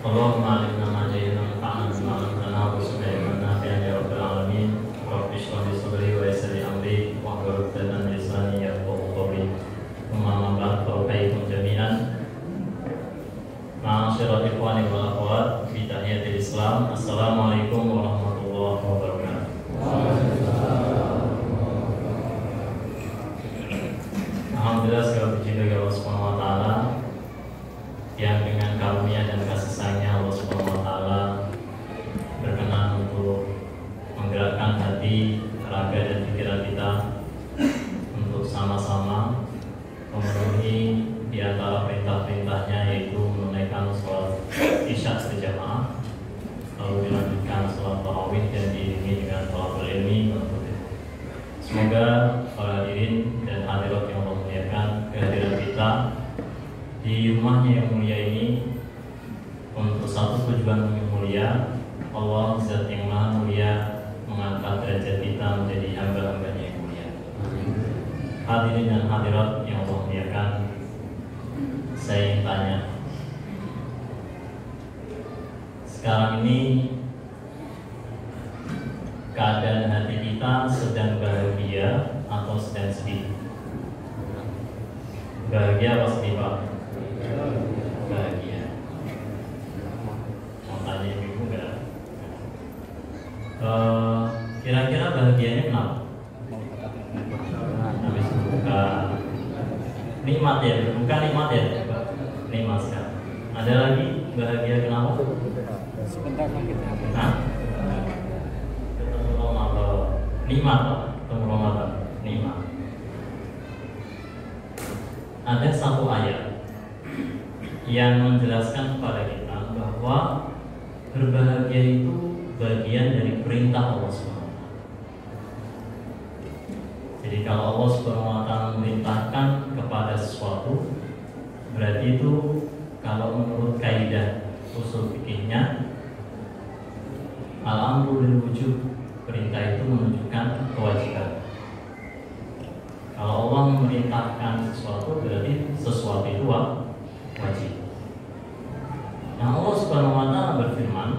Allahumma alimna ma jahilna wanfa'na bima 'allamtana warzuqna nafi'an ya rabbal alamin. Rabbi shrah li sadri wa yassir li amri wahlul 'uqdatam min lisani yafqahu qawli. Amma ba'd, fa'alaikum jami'an. Ma'asyiral ikhwani wal akhwat fi tahiyatil Islam. Assalamualaikum warahmatullahi wabarakatuh. Alhamdulillah, segala puji bagi Allah Subhanahu wa taala yang dengan karunia dan kasih sayangnya Allah Subhanahu wa taala berkenan untuk menggerakkan hati, raga dan pikiran kita untuk sama-sama memenuhi di antara perintah-perintahnya, yaitu menunaikan sholat isya berjamaah, lalu dilanjutkan sholat tarawih dan diiringi dengan thalabul ilmi. Semoga para hadirin dan hadirat yang Allah muliakan, kehadiran kita di rumahnya yang mulia ini untuk satu tujuan yang mulia. Allah Zat yang Maha Mulia mengangkat derajat kita menjadi hamba-hambanya yang mulia. Hadirin dan hadirat yang Allah muliakan, saya ingin tanya, sekarang ini keadaan hati kita sedang bahagia atau sedang sedih? Bahagia atau sedih, Pak? Bahagia. Mau tanya ibu enggak? Kira-kira bahagianya kenapa? Habis buka nikmat ya, bukan nikmat ya, nikmat sekali. Ada lagi bahagia kenapa? Sebentar lagi. Nah, ketemu Ramadan, nikmat, ketemu Ramadan, nikmat. Ada satu ayat yang menjelaskan kepada kita bahwa berbahagia itu bagian dari perintah Allah SWT. Jadi kalau Allah SWT memerintahkan kepada sesuatu, berarti itu kalau menurut kaidah usul fikihnya, al-amru lil wujub, perintah itu menunjukkan kewajiban. Kalau Allah memerintahkan sesuatu, berarti sesuatu itu wajib. Nah, Allah Subhanahu wa taala berfirman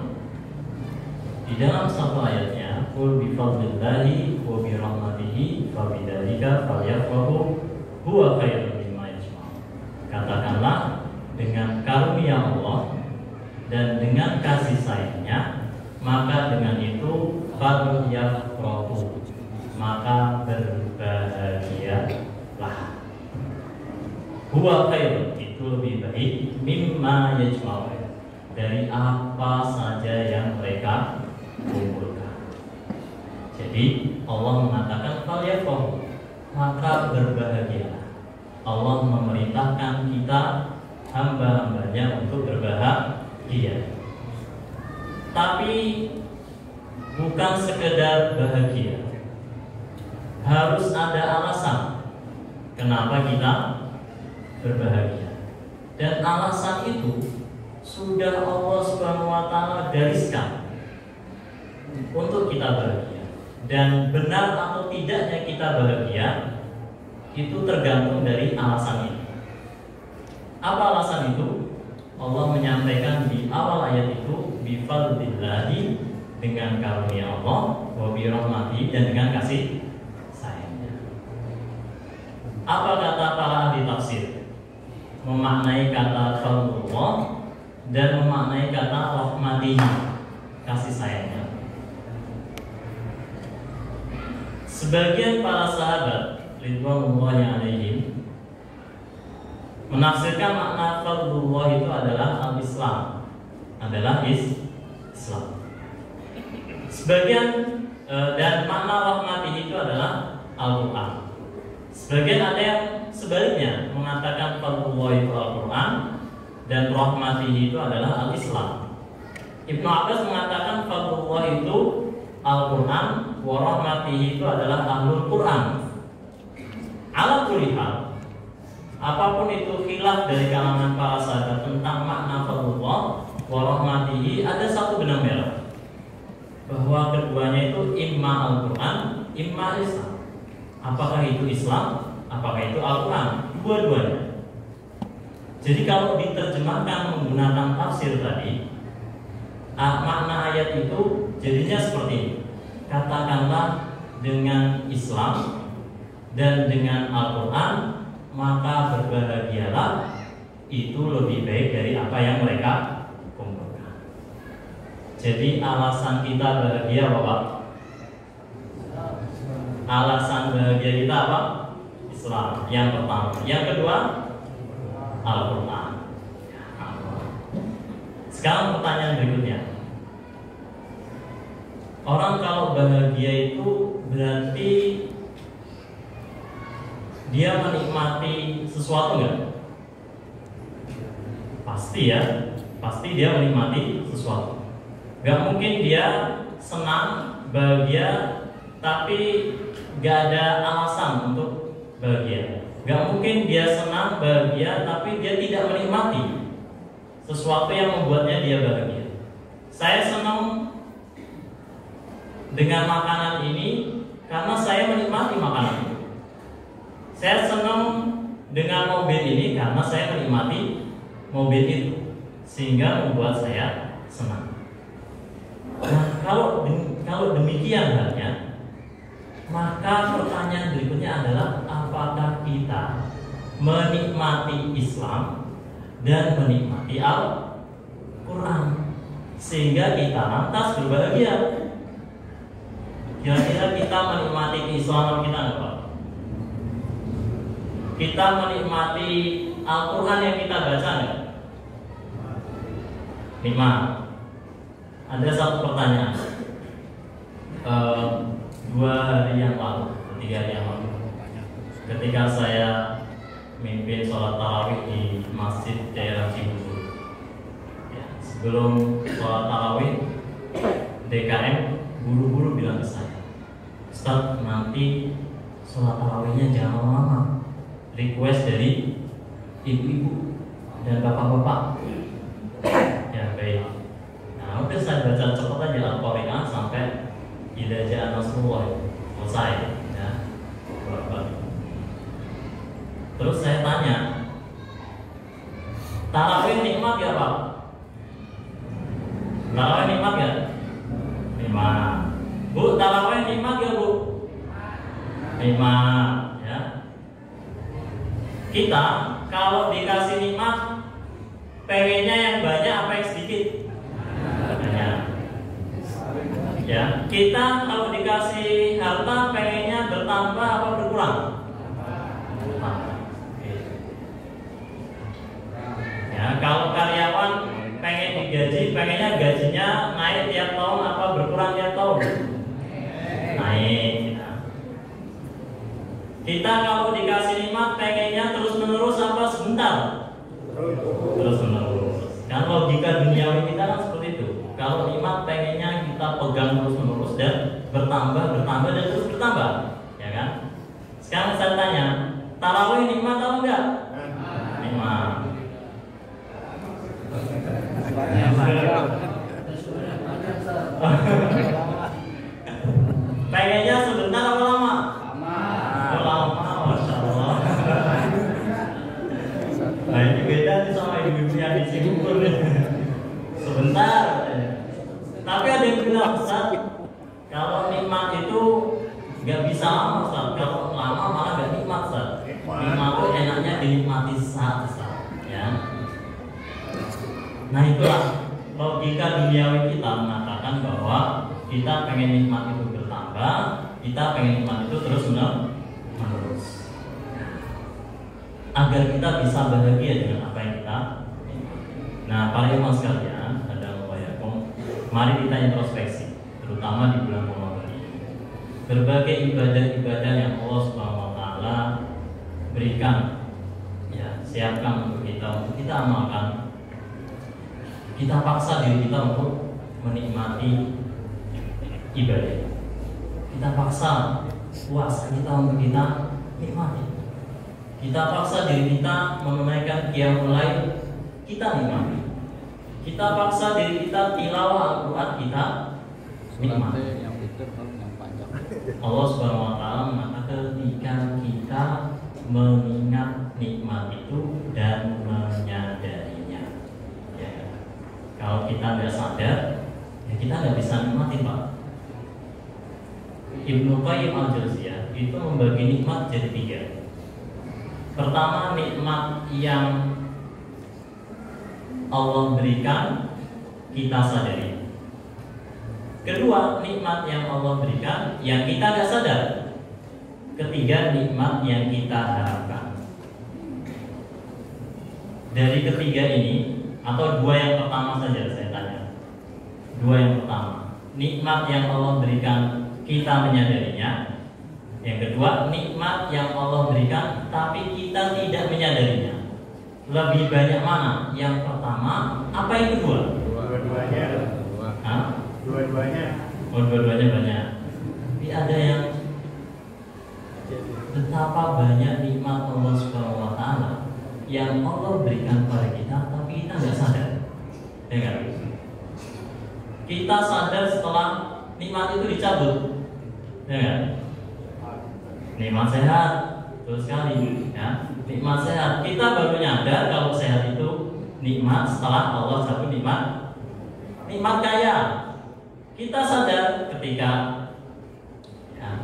di dalam satu ayatnya, "Qul bi fadlillahi wa bi rahmatihi fa bidzalika falyafrahu huwa khairun mimma yajma'un." Katakanlah, dengan karunia Allah dan dengan kasih sayangnya, maka dengan itu falyafrahu, maka berbahagialah. Huwa khairun, itu lebih baik, mimma yajma'un, dari apa saja yang mereka kumpulkan. Jadi Allah mengatakan falyafrahu, maka berbahagialah. Allah memerintahkan kita, hamba-hambanya, untuk berbahagia. Tapi bukan sekedar bahagia, harus ada alasan kenapa kita berbahagia. Dan alasan itu sudah Allah Subhanahu wa taala gariskan untuk kita bahagia. Dan benar atau tidaknya kita bahagia itu tergantung dari alasan itu. Apa alasan itu? Allah menyampaikan di awal ayat itu, bi fadlillahi, dengan karunia Allah, wa bi rahmatihi, dan dengan kasih sayangnya. Apa kata para ahli tafsir? Memaknai kata fadlullah dan memaknai kata rahmatihi, kasih sayangnya. Sebagian para sahabat ridwanullahi alaihim menafsirkan makna fadlullah itu adalah al-Islam, adalah Islam. Sebagian dan makna rahmatihi itu adalah Al-Quran. Sebagian ada yang sebaliknya mengatakan fadlullah itu Al-Quran dan rahmatihi itu adalah Al-Islam. Ibnu Abbas mengatakan fadlullah itu Al-Quran, wa rahmatihi itu adalah Ahlul Quran. Ala kulli hal, apapun itu khilaf dari kalangan para sahabat tentang makna fadlullah wa rahmatihi, ada satu benang merah, bahwa keduanya itu imma Al-Quran, imma Islam. Apakah itu Islam, apakah itu Al-Quran? Dua-duanya. Jadi kalau diterjemahkan menggunakan tafsir tadi, Makna ayat itu jadinya seperti ini. Katakanlah dengan Islam dan dengan Al-Quran, maka berbahagialah, itu lebih baik dari apa yang mereka kumpulkan. Jadi alasan kita bahagia apa, Pak? Alasan bahagia kita apa? Islam, yang pertama. Yang kedua, Al-Quran. Sekarang pertanyaan berikutnya. Orang kalau bahagia itu berarti dia menikmati sesuatu nggak? Pasti ya, pasti dia menikmati sesuatu. Gak mungkin dia senang, bahagia, tapi gak ada alasan untuk bahagia. Gak mungkin dia senang, bahagia, tapi dia tidak menikmati sesuatu yang membuatnya dia bahagia. Saya senang dengan makanan ini karena saya menikmati makanan itu. Saya senang dengan mobil ini karena saya menikmati mobil itu, sehingga membuat saya senang. Nah, kalau demikian halnya, maka pertanyaan berikutnya adalah apakah kita menikmati Islam dan menikmati Al-Quran sehingga kita lantas berbahagia? Kira-kira kita menikmati keislaman kita apa? Kita menikmati Al-Quran yang kita baca enggak? 5. Ada satu pertanyaan. 2 hari yang lalu, 3 hari yang lalu, ketika saya mimpin sholat tarawih di masjid daerah Cibubur, ya, sebelum sholat tarawih, DKM buru-buru bilang ke saya, Ustaz, nanti sholat tarawihnya jangan lama-lama, request dari ibu-ibu dan bapak-bapak. Ya baik. Nah udah saya baca cepat aja Al-Qari'ah sampai Idza Jaa Nasrullah selesai ya. Terus saya tanya, tarawih nikmat ya Pak? Tarawih nikmat ya? Nikmat. Bu, tarawih nikmat ya Bu? Nikmat ya. Kita kalau dikasih nikmat, pengennya yang banyak apa yang sedikit? Banyak. Ya, kita kalau dikasih harta pengennya bertambah apa berkurang? Bertambah. Ya, kalau karyawan pengen digaji, pengennya gajinya naik tiap tahun apa berkurang tiap tahun? Naik. Ya. Kita kalau dikasih nikmat pengennya terus menerus apa sebentar? Terus menerus. Kan logika duniawi kita kan seperti itu. Kalau nikmat pengennya kita pegang terus menerus dan bertambah dan terus bertambah, ya kan? Sekarang saya tanya, tarawih nikmat atau enggak? Nikmat. Pengennya sebentar apa lama? Lama, masya Allah. Nah ini beda nih sama ibu-ibu yang di Cibubur nih. Sebentar. Tapi ada yang bilang, Ustaz, kalau nikmat itu nggak bisa lama, Ustaz. Kalau lama malah nggak nikmat, Ustaz. Nikmat itu enaknya dinikmati saat-saat, ya. Nah itulah logika duniawi kita mengatakan bahwa kita pengen nikmat itu bertambah, kita pengen nikmat itu terus menerus, agar kita bisa bahagia dengan apa yang kita nikmati. Nah para imam sekalian, mari kita introspeksi, terutama di bulan Ramadan ini. Berbagai ibadah-ibadah yang Allah Subhanahu wa taala berikan, ya, siapkan untuk kita amalkan. Kita paksa diri kita untuk menikmati ibadah. Kita paksa puasa kita untuk kita nikmati. Kita paksa diri kita menunaikan qiyamul lail, kita nikmati. Kita paksa diri kita tilawah Al-Quran, kita nikmati. Allah Subhanahu wa taala mengatakan ketika kita mengingat nikmat itu dan menyadarinya. Ya. Kalau kita nggak sadar, ya kita nggak bisa nikmati Pak. Ibnu Qayyim al-Jauziyah itu membagi nikmat jadi 3. Pertama, nikmat yang Allah berikan kita sadari. Kedua, nikmat yang Allah berikan yang kita nggak sadar. Ketiga, nikmat yang kita harapkan. Dari ketiga ini, atau 2 yang pertama saja saya tanya. 2 yang pertama, nikmat yang Allah berikan kita menyadarinya. Yang kedua, nikmat yang Allah berikan tapi kita tidak menyadarinya. Lebih banyak mana? Yang pertama, apa yang kedua? Dua-duanya. Hah? Dua-duanya. Oh, dua-duanya banyak. Tapi ada yang betapa banyak nikmat Allah Subhanahu wa taala yang Allah berikan pada kita tapi kita nggak sadar. Ya kan? Kita sadar setelah nikmat itu dicabut. Ya kan? Nikmat sehat, betul sekali ya. Nikmat sehat, kita baru nyadar kalau sehat itu nikmat setelah Allah cabut nikmat kaya. Kita sadar ketika ya,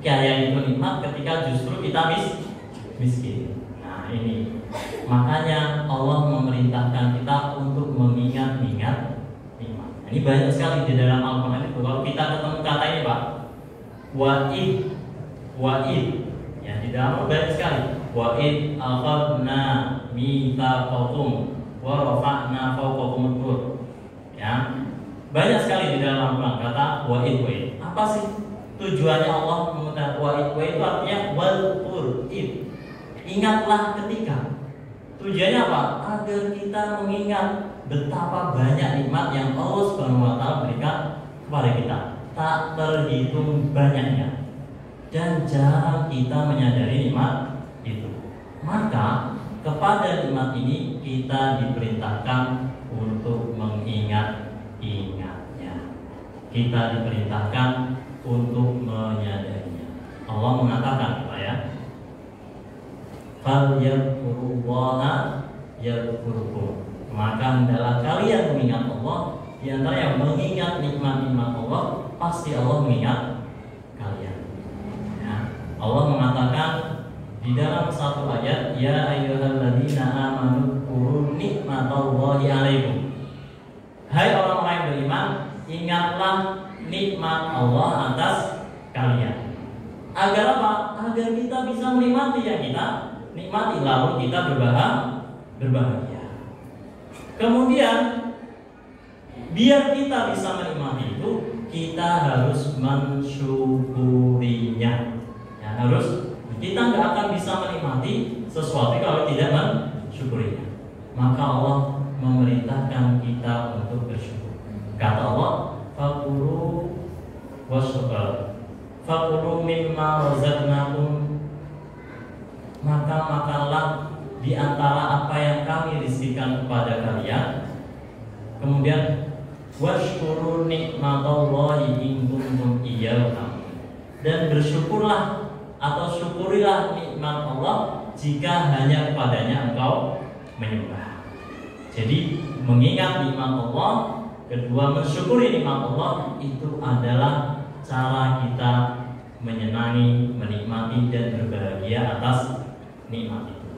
kaya itu nikmat ketika justru kita miskin. Nah ini makanya Allah memerintahkan kita untuk mengingat-ingat nikmat. Ini banyak sekali di dalam Al-Quran itu. Kalau kita ketemu kata ini Pak, wa'id ya, di dalam banyak sekali. Wa'id akhadna mitsaqakum wa rafa'na fawqakum tur. Ya, banyak sekali di dalam Al-Quran kata wa'id. Apa sih tujuannya Allah mengatakan wa'id? Itu artinya wal qur'id, ingatlah ketika. Tujuannya apa? Agar kita mengingat betapa banyak nikmat yang Allah Subhanahu wa taala berikan kepada kita. Tak terhitung banyaknya dan jarang kita menyadari nikmat itu. Maka kepada nikmat ini kita diperintahkan untuk mengingat-ingatnya. Kita diperintahkan untuk menyadarinya. Allah mengatakan apa ya? Fal yadhkurullaha yadhkurkum. Maka hendaklah kalian mengingat Allah. Di antara yang mengingat nikmat-nikmat Allah, pasti Allah mengingat kalian. Ya. Allah mengatakan di dalam satu ayat, ya ayyuhalladzina amanu dzkuru nikmatallahi 'alaikum. Hai orang-orang yang beriman, ingatlah nikmat Allah atas kalian. Agar apa? Agar kita bisa menikmati yang kita nikmati, lalu kita berbahagia. Kemudian biar kita bisa menikmati itu, kita harus mensyukurinya. Ya, kita nggak akan bisa menikmati sesuatu kalau tidak mensyukurinya. Maka Allah memerintahkan kita untuk bersyukur. Kata Allah, fakulu wasyukur, fakulu mimma razaqnakum. Maka makanlah di antara apa yang kami rizkikan kepada kalian. Kemudian washkuru nikmatallahi in kuntum iyyahu ta'budun. Dan bersyukurlah atau syukurilah nikmat Allah jika hanya kepadanya engkau menyembah. Jadi mengingat nikmat Allah, kedua mensyukuri nikmat Allah, itu adalah cara kita menyenangi, menikmati dan berbahagia atas nikmat itu.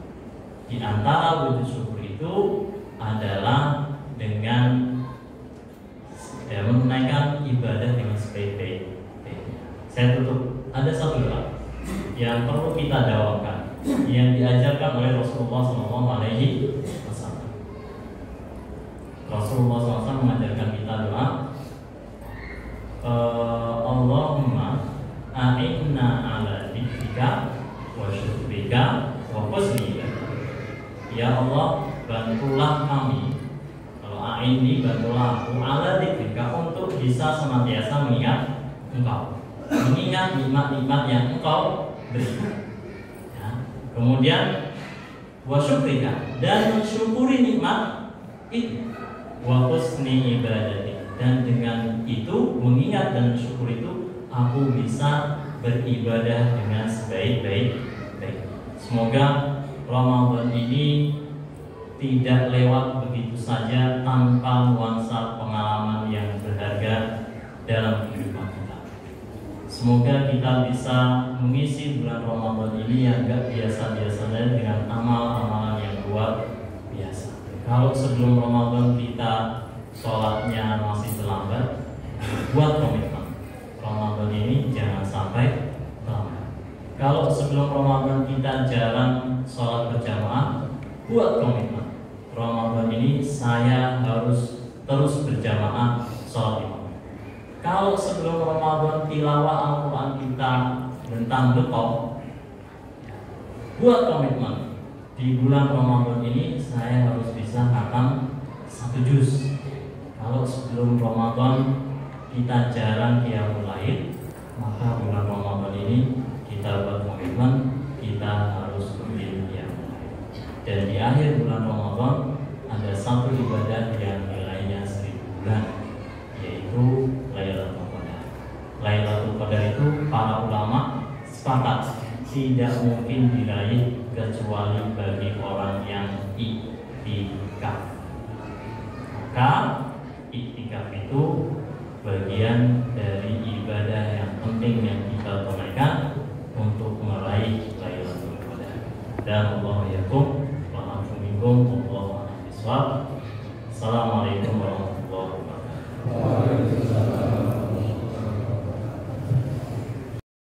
Di antara wujud syukur itu adalah dengan menunaikan ibadah dengan sebaik-baiknya. Saya tutup, ada satu doa yang perlu kita dawakan yang diajarkan oleh Rasulullah SAW. Rasulullah SAW mengajarkan kita doa, Allahumma a'inna ala dzikrika wa syukrika wa husni ibadatik. Ya Allah, bantulah kami. Kalau a'inni, bantulah aku ala dzikrika, untuk bisa senantiasa mengingat Engkau, mengingat nikmat-nikmat yang Engkau berikan. Ya. Kemudian wa syukrika, dan mensyukuri nikmat itu, wa husni ibadatik, dan dengan itu mengingat dan bersyukur itu aku bisa beribadah dengan sebaik-baik. Semoga Ramadan ini tidak lewat begitu saja tanpa nuansa pengalaman yang berharga dalam kehidupan kita. Semoga kita bisa mengisi bulan Ramadan ini yang gak biasa-biasa dengan amal-amalan yang luar biasa. Kalau sebelum Ramadan kita sholatnya masih terlambat, buat komitmen Ramadan ini jangan sampai terlambat. Kalau sebelum Ramadan kita jarang sholat berjamaah, buat komitmen Ramadan ini saya harus terus berjamaah sholat imam. Kalau sebelum Ramadan tilawah Al-Quran kita bentang betok, buat komitmen di bulan Ramadan ini saya harus bisa khatam 1 juz. Kalau sebelum Ramadan kita jarang qiyamul lail, maka bulan Ramadan ini kita buat komitmen kita harus rutin qiyamul lail. Dan di akhir bulan Ramadan ada satu ibadah yang nilainya 1000 bulan, yaitu Lailatul Qadar. Lailatul Qadar itu para ulama sepakat tidak mungkin diraih kecuali bagi orang yang iktikaf. Maka iktikaf itu bagian dari ibadah yang penting yang kita tunaikan